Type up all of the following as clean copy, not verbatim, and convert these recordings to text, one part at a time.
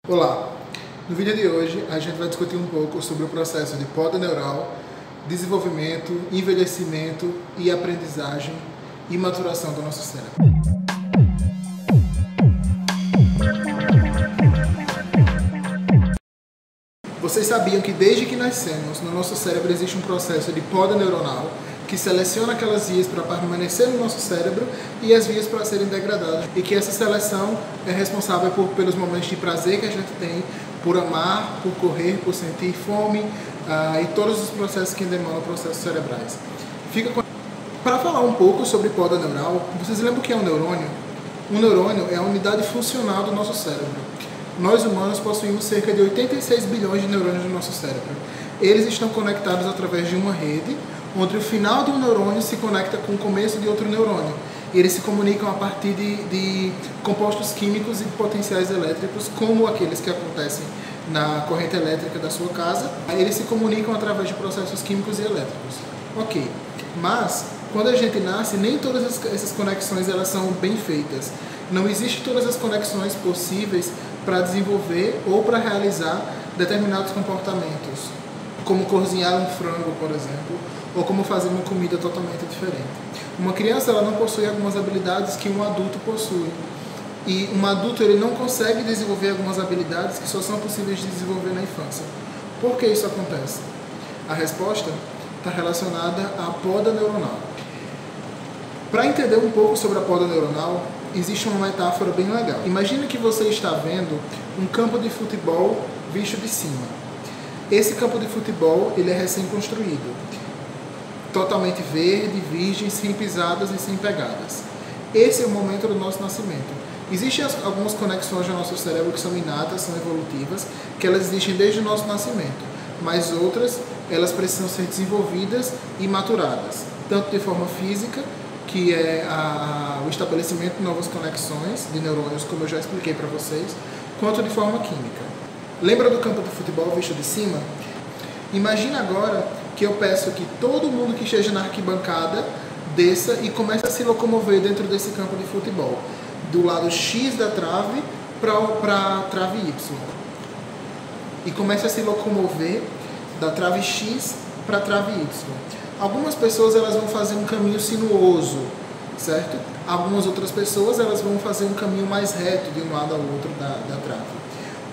Olá! No vídeo de hoje a gente vai discutir um pouco sobre o processo de poda neural, desenvolvimento, envelhecimento e aprendizagem e maturação do nosso cérebro. Vocês sabiam que desde que nascemos, no nosso cérebro existe um processo de poda neuronal que seleciona aquelas vias para permanecer no nosso cérebro e as vias para serem degradadas. E que essa seleção é responsável pelos momentos de prazer que a gente tem, por amar, por correr, por sentir fome e todos os processos que demandam processos cerebrais. Para falar um pouco sobre poda neural, vocês lembram o que é um neurônio? Um neurônio é a unidade funcional do nosso cérebro. Nós humanos possuímos cerca de 86 bilhões de neurônios no nosso cérebro. Eles estão conectados através de uma rede, onde o final de um neurônio se conecta com o começo de outro neurônio. Eles se comunicam a partir de compostos químicos e potenciais elétricos, como aqueles que acontecem na corrente elétrica da sua casa. Eles se comunicam através de processos químicos e elétricos. Ok, mas quando a gente nasce, nem todas essas conexões elas são bem feitas. Não existem todas as conexões possíveis para desenvolver ou para realizar determinados comportamentos, como cozinhar um frango, por exemplo, ou como fazer uma comida totalmente diferente. Uma criança ela não possui algumas habilidades que um adulto possui. E um adulto ele não consegue desenvolver algumas habilidades que só são possíveis de desenvolver na infância. Por que isso acontece? A resposta está relacionada à poda neuronal. Para entender um pouco sobre a poda neuronal, existe uma metáfora bem legal. Imagina que você está vendo um campo de futebol visto de cima. Esse campo de futebol ele é recém-construído, totalmente verde, virgem, sem pisadas e sem pegadas. Esse é o momento do nosso nascimento. Existem algumas conexões no nosso cérebro que são inatas, são evolutivas, que elas existem desde o nosso nascimento, mas outras elas precisam ser desenvolvidas e maturadas, tanto de forma física, que é o estabelecimento de novas conexões de neurônios, como eu já expliquei para vocês, quanto de forma química. Lembra do campo de futebol visto de cima? Imagina agora que eu peço que todo mundo que esteja na arquibancada desça e comece a se locomover dentro desse campo de futebol, do lado X da trave para a trave Y. E comece a se locomover da trave X para a trave Y. Algumas pessoas elas vão fazer um caminho sinuoso, certo? Algumas outras pessoas elas vão fazer um caminho mais reto de um lado ao outro da trave.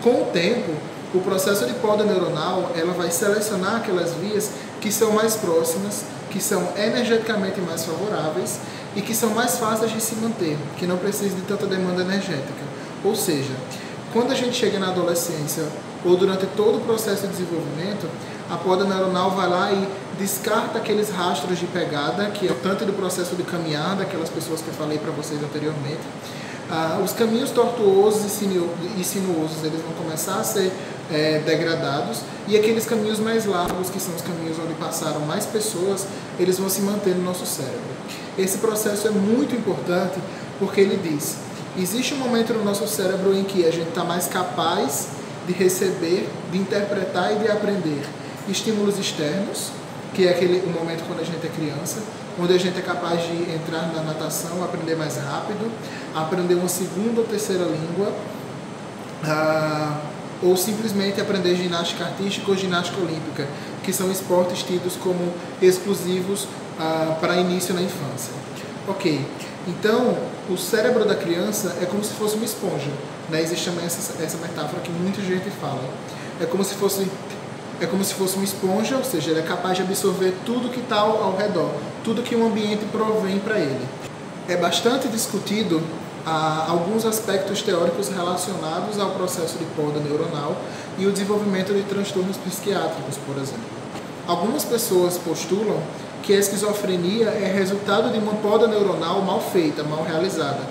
Com o tempo, o processo de poda neuronal ela vai selecionar aquelas vias que são mais próximas, que são energeticamente mais favoráveis e que são mais fáceis de se manter, que não precisam de tanta demanda energética. Ou seja, quando a gente chega na adolescência ou durante todo o processo de desenvolvimento, a poda neuronal vai lá e descarta aqueles rastros de pegada, que é tanto do processo de caminhar daquelas pessoas que eu falei para vocês anteriormente. Os caminhos tortuosos e sinuosos eles vão começar a ser degradados, e aqueles caminhos mais largos, que são os caminhos onde passaram mais pessoas, eles vão se manter no nosso cérebro. Esse processo é muito importante porque ele diz: existe um momento no nosso cérebro em que a gente está mais capaz de receber, de interpretar e de aprender estímulos externos, que é o momento quando a gente é criança, onde a gente é capaz de entrar na natação, aprender mais rápido, aprender uma segunda ou terceira língua, ou simplesmente aprender ginástica artística ou ginástica olímpica, que são esportes tidos como exclusivos para início na infância. Ok, então o cérebro da criança é como se fosse uma esponja, né? Existe também essa metáfora que muita gente fala. É como se fosse uma esponja, ou seja, ele é capaz de absorver tudo que está ao redor, tudo que o ambiente provém para ele. É bastante discutido alguns aspectos teóricos relacionados ao processo de poda neuronal e o desenvolvimento de transtornos psiquiátricos, por exemplo. Algumas pessoas postulam que a esquizofrenia é resultado de uma poda neuronal mal feita, mal realizada.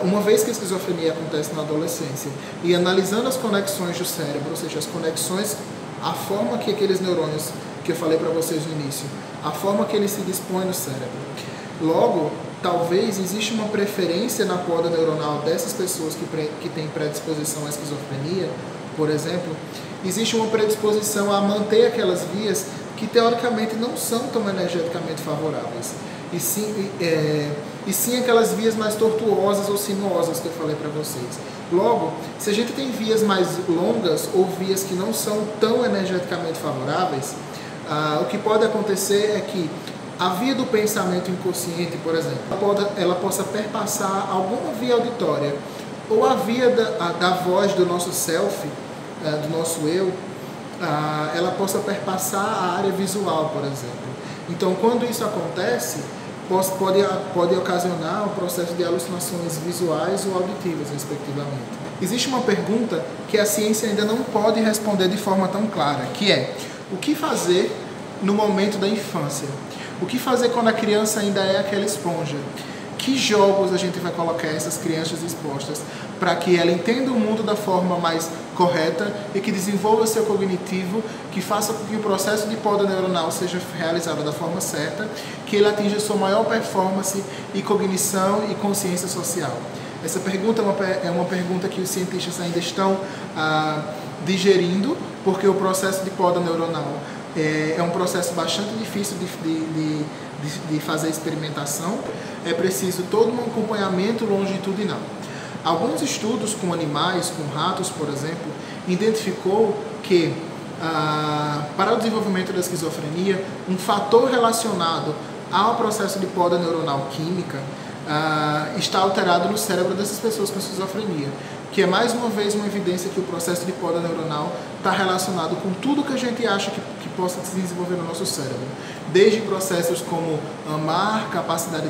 Uma vez que a esquizofrenia acontece na adolescência, e analisando as conexões do cérebro, ou seja, as conexões, a forma que aqueles neurônios que eu falei para vocês no início, a forma que ele se dispõe no cérebro. Logo, talvez exista uma preferência na poda neuronal dessas pessoas que têm predisposição à esquizofrenia, por exemplo, existe uma predisposição a manter aquelas vias que teoricamente não são tão energeticamente favoráveis. E sim, e sim aquelas vias mais tortuosas ou sinuosas que eu falei para vocês. Logo, se a gente tem vias mais longas ou vias que não são tão energeticamente favoráveis, o que pode acontecer é que a via do pensamento inconsciente, por exemplo, ela possa perpassar alguma via auditória, ou a via da voz do nosso self, do nosso eu, ela possa perpassar a área visual, por exemplo. Então, quando isso acontece, pode ocasionar o processo de alucinações visuais ou auditivas, respectivamente. Existe uma pergunta que a ciência ainda não pode responder de forma tão clara, que é: o que fazer no momento da infância? O que fazer quando a criança ainda é aquela esponja? Que jogos a gente vai colocar essas crianças expostas para que ela entenda o mundo da forma mais correta e que desenvolva seu cognitivo, que faça com que o processo de poda neuronal seja realizado da forma certa, que ele atinja sua maior performance e cognição e consciência social? Essa pergunta é uma pergunta que os cientistas ainda estão digerindo, porque o processo de poda neuronal é um processo bastante difícil de fazer experimentação. É preciso todo um acompanhamento longitudinal. Alguns estudos com animais, com ratos, por exemplo, identificou que para o desenvolvimento da esquizofrenia, um fator relacionado ao processo de poda neuronal química está alterado no cérebro dessas pessoas com esquizofrenia, que é mais uma vez uma evidência que o processo de poda neuronal está relacionado com tudo que a gente acha que possa se desenvolver no nosso cérebro. Desde processos como amar, capacidade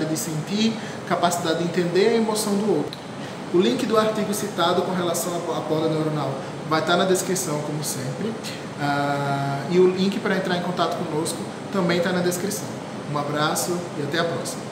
de sentir, capacidade de entender a emoção do outro. O link do artigo citado com relação à poda neuronal vai estar na descrição, como sempre. E o link para entrar em contato conosco também está na descrição. Um abraço e até a próxima.